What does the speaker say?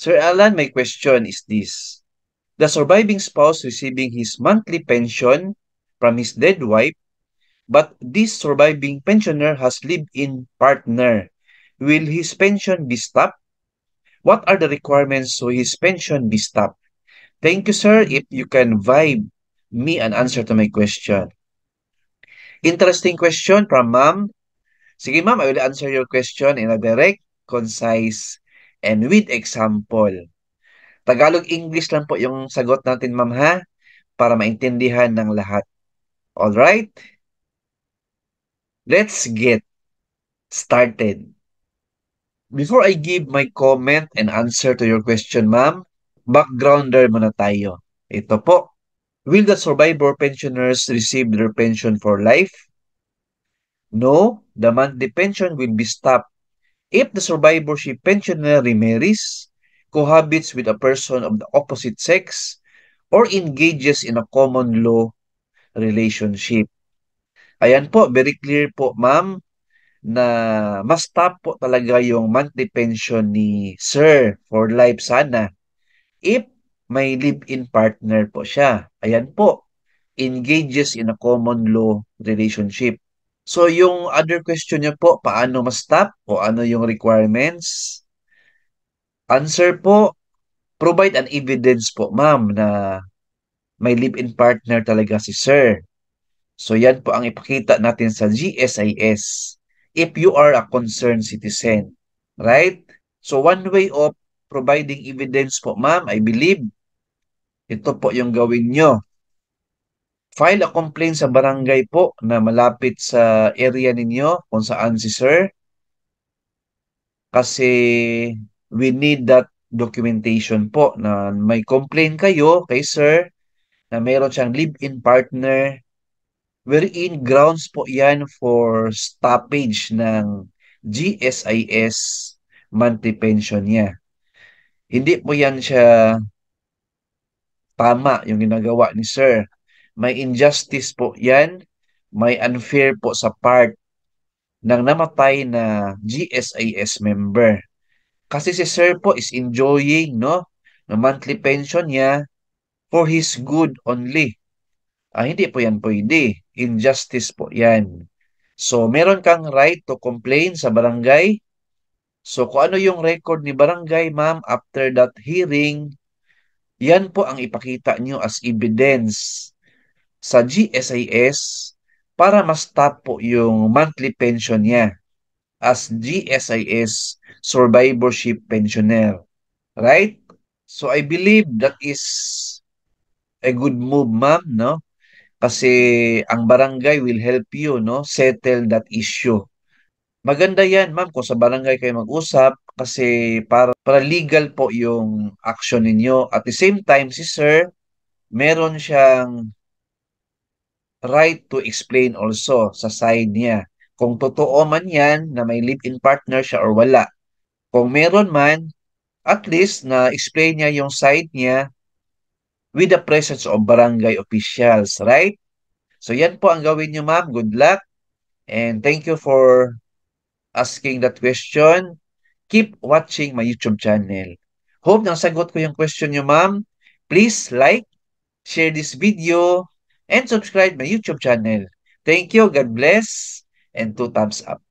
Sir Alan, my question is this. The surviving spouse receiving his monthly pension from his dead wife, but this surviving pensioner has live-in partner. Will his pension be stopped? What are the requirements so his pension be stopped? Thank you, sir, if you can vibe me an answer to my question. Interesting question from ma'am. Sige ma'am, I will answer your question in a direct, concise, and with example. Tagalog-English lang po yung sagot natin ma'am ha, para maintindihan ng lahat. Alright? Let's get started. Before I give my comment and answer to your question ma'am, backgrounder muna tayo. Ito po. Will the survivor pensioners receive their pension for life? No, the monthly pension will be stopped if the survivorship pensioner remarries, cohabits with a person of the opposite sex, or engages in a common law relationship. Ayan po, very clear po ma'am na mas top po talaga yung monthly pension ni Sir for life sana if may live-in partner po siya. Ayan po, engages in a common law relationship. So yung other question niyo po, paano ma-stop o ano yung requirements? Answer po, provide an evidence po ma'am na may live-in partner talaga si sir. So yan po ang ipakita natin sa GSIS if you are a concerned citizen. Right? So one way of providing evidence po ma'am, I believe, ito po yung gawin nyo. File a complaint sa barangay po na malapit sa area ninyo kung saan si sir. Kasi we need that documentation po na may complaint kayo kay sir na meron siyang live-in partner wherein grounds po yan for stoppage ng GSIS monthly pension niya. Hindi po yan siya tama yung ginagawa ni sir. May injustice po yan, may unfair po sa part ng namatay na GSIS member. Kasi si sir po is enjoying, no, the monthly pension niya for his good only. Hindi po yan pwede. Injustice po yan. So, meron kang right to complain sa barangay. So, kung ano yung record ni barangay, ma'am, after that hearing, yan po ang ipakita nyo as evidence sa GSIS para ma-stop po yung monthly pension niya as GSIS survivorship pensioner. Right? So, I believe that is a good move, ma'am, no? Kasi ang barangay will help you, no, settle that issue. Maganda yan, ma'am, kung sa barangay kayo mag-usap kasi para legal po yung action ninyo. At the same time, si sir, meron siyang right to explain also sa side niya. Kung totoo man yan na may live-in partner siya or wala. Kung meron man, at least na explain niya yung side niya with the presence of barangay officials, right? So yan po ang gawin niyo, ma'am. Good luck. And thank you for asking that question. Keep watching my YouTube channel. Hope nang sagot ko yung question niyo, ma'am. Please like, share this video, and subscribe my YouTube channel. Thank you. God bless. And 2 thumbs up.